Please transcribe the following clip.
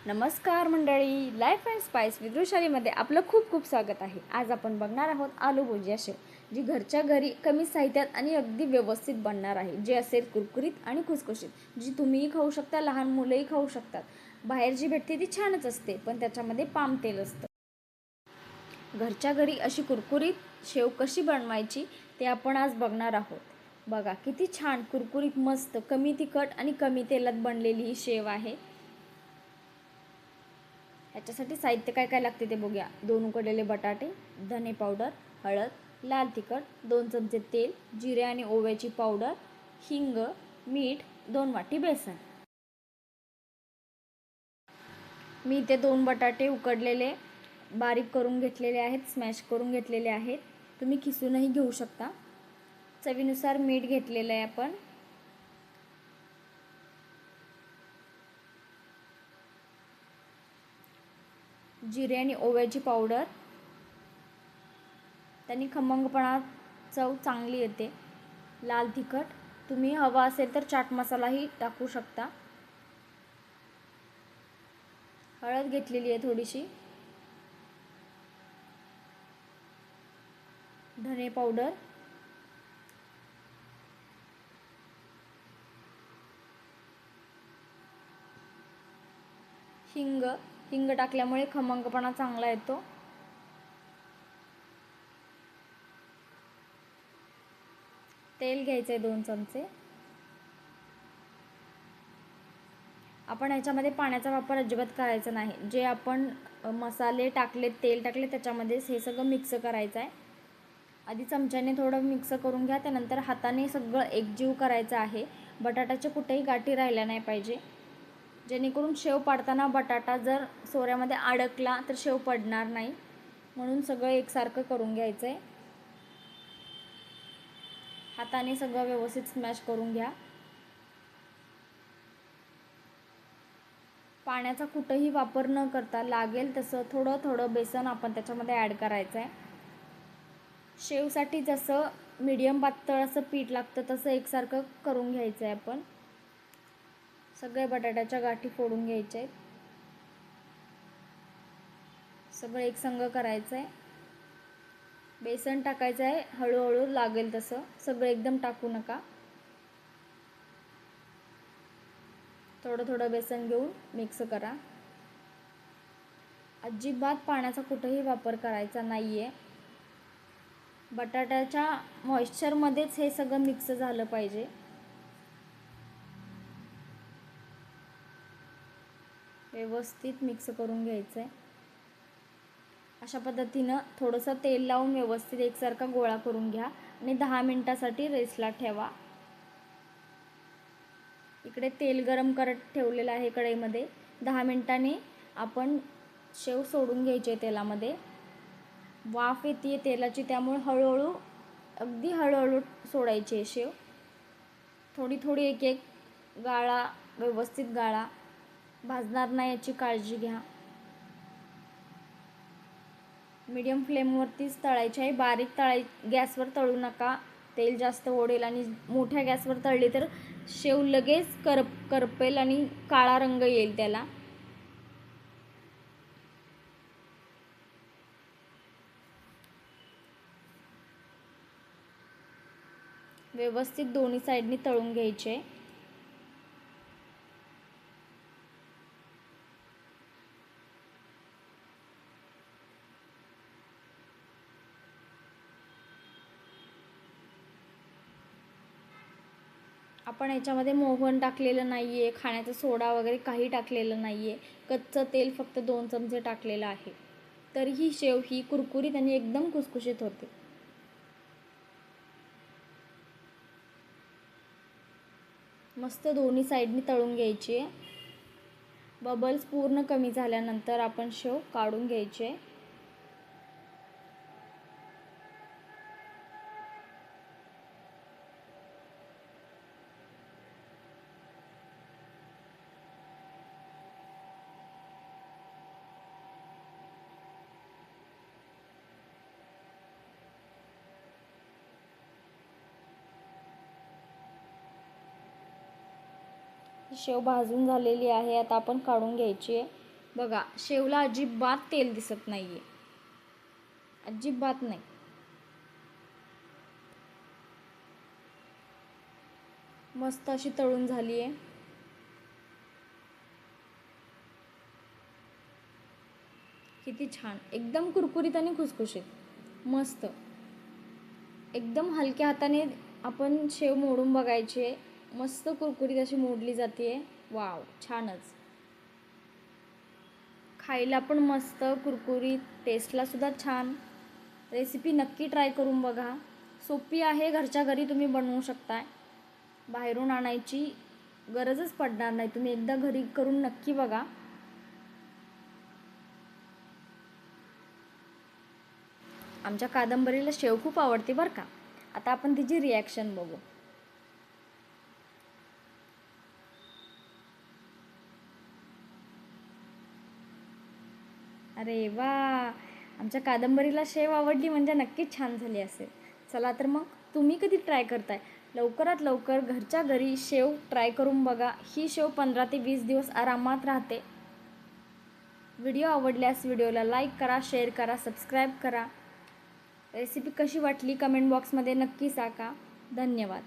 नमस्कार मंडळी, life and spice with वृषालीमध्ये आपलं खूप खूप स्वागत आहे. आज आपण बघणार आहोत आलू भुजिया शेव, जी घरच्या घरी कमी साहित्यात आणि अगदी व्यवस्थित बनणार आहे. जे असेल कुरकुरीत आणि खुसखुशीत, जी तुम्हीही खाऊ शकता, लहान मुलंही खाऊ शकतात. बाहेर जी भेटते ती छानच असते, पण त्याच्यामध्ये पाम तेल असतं. घरच्या घरी अशी कुरकुरीत शेव कशी बनवायची ते आपण आज बघणार आहोत. बघा किती छान कुरकुरीत, मस्त, कमी तिखट आणि कमी तेलात बनलेली ही शेव आहे. याच्यासाठी साहित्य काय काय लागते ते बघूया. 2 उकडलेले बटाटे, धने पावडर, हळद, लाल तिखट, 2 चमचे तेल, जिरे आणि ओव्याची पावडर, हिंग, मीठ, 2 वाटी बेसन. मी इथे 2 बटाटे उकडलेले बारीक करून घेतलेले आहेत, स्मॅश करून घेतलेले आहेत. तुम्ही खिसूनही घेऊ शकता. चवीनुसार मीठ घेतलेलं आहे आपण. जिरे आणि ओव्याची पावडर, त्यांनी खमंगपणा, चव चांगली येते. लाल तिखट, तुम्ही हवा असेल तर चाट मसालाही टाकू शकता. हळद घेतलेली आहे थोडीशी. धने पावडर, हिंग. हिंग टाकल्यामुळे खमंगपणा चांगला येतो. तेल घ्यायचं आहे 2 चमचे. आपण ह्याच्यामध्ये पाण्याचा वापर अजिबात करायचा नाही. जे आपण मसाले टाकले, तेल टाकले, त्याच्यामध्येच हे सगळं मिक्स करायचं आहे. आधी चमच्याने थोडं मिक्स करून घ्या, त्यानंतर हाताने सगळं एकजीव करायचं आहे. बटाट्याच्या कुठेही गाठी राहिल्या नाही पाहिजे, जेणेकरून शेव पाडताना बटाटा जर सोऱ्यामध्ये अडकला तर शेव पडणार नाही. म्हणून सगळं एकसारखं करून घ्यायचं आहे. हाताने सगळं व्यवस्थित स्मॅश करून घ्या. पाण्याचा कुठंही वापर न करता लागेल तसं थोडं थोडं बेसन आपण त्याच्यामध्ये ॲड करायचं आहे. शेवसाठी जसं मीडियम पातळ असं पीठ लागतं तसं एकसारखं करून घ्यायचं आहे आपण. सगळे बटाट्याच्या गाठी फोडून घ्यायच्या आहेत. सगळं एकसंग करायचं आहे. बेसन टाकायचं आहे हळूहळू लागेल तसं, सगळं एकदम टाकू नका. थोडं थोडं बेसन घेऊन मिक्स करा. अजिबात पाण्याचा कुठेही वापर करायचा नाही आहे. बटाट्याच्या मॉइश्चरमध्येच हे सगळं मिक्स झालं पाहिजे. व्यवस्थित मिक्स करून घ्यायचं आहे. अशा पद्धतीनं थोडंसं तेल लावून व्यवस्थित एकसारखा गोळा करून घ्या आणि 10 मिनिटासाठी रेस्टला ठेवा. इकडे तेल गरम करत ठेवलेलं आहे कढईमध्ये. 10 मिनिटांनी आपण शेव सोडून घ्यायचे तेलामध्ये. वाफ येते तेलाची, त्यामुळे हळूहळू, अगदी हळूहळू सोडायची आहे शेव. थोडी थोडी एक एक गाळा, व्यवस्थित गाळा, भाजणार नाही याची काळजी घ्या. मीडियम फ्लेमवरतीच तळायची आहे. बारीक गॅसवर तळू नका, तेल जास्त ओढेल. आणि मोठ्या गॅसवर तळली तर शेव लगेच करपेल आणि काळा रंग येईल त्याला. व्यवस्थित दोन्ही साईडनी तळून घ्यायचे. आपण याच्यामध्ये मोहन टाकलेलं नाही आहे, खाण्याचा सोडा वगैरे काही टाकलेलं नाही आहे. कच्चं तेल फक्त 2 चमचे टाकलेलं आहे. तरीही शेव ही कुरकुरीत आणि एकदम खुसखुशीत होते. मस्त दोन्ही साईडनी तळून घ्यायची आहे. बबल्स पूर्ण कमी झाल्यानंतर आपण शेव काढून घ्यायचे. शेव भाजून झालेली आहे, आता आपण काढून घ्यायची आहे. बघा, शेवला अजिबात तेल दिसत नाही आहे, अजिबात नाही. मस्त अशी तळून झाली आहे. किती छान, एकदम कुरकुरीत आणि खुसखुशीत, मस्त. एकदम हलक्या हाताने आपण शेव मोडून बघायचे, मस्त कुरकुरीत अशी मोडली जाते. वाव, छानच. खायला पण मस्त कुरकुरीत, टेस्टला सुद्धा छान. रेसिपी नक्की ट्राय करून बघा. सोपी आहे, घरच्या घरी तुम्ही बनवू शकताय, बाहेरून आणायची गरजच पडणार नाही. तुम्ही एकदा घरी करून नक्की बघा. आमच्या कादंबरीला शेव खूप आवडते बरं का. आता आपण तिची रिॲक्शन बघू. अरे वा, आमच्या कादंबरीला शेव आवडली म्हणजे नक्कीच छान झाली असेल. चला तर मग तुम्ही कधी ट्राय करताय, लवकरात लवकर घरच्या घरी शेव ट्राय करून बघा. ही शेव 15 ते 20 दिवस आरामात राहते. व्हिडिओ आवडल्यास व्हिडिओला लाईक करा, शेअर करा, सबस्क्राईब करा. रेसिपी कशी वाटली कमेंट बॉक्समध्ये नक्की सांगा. धन्यवाद.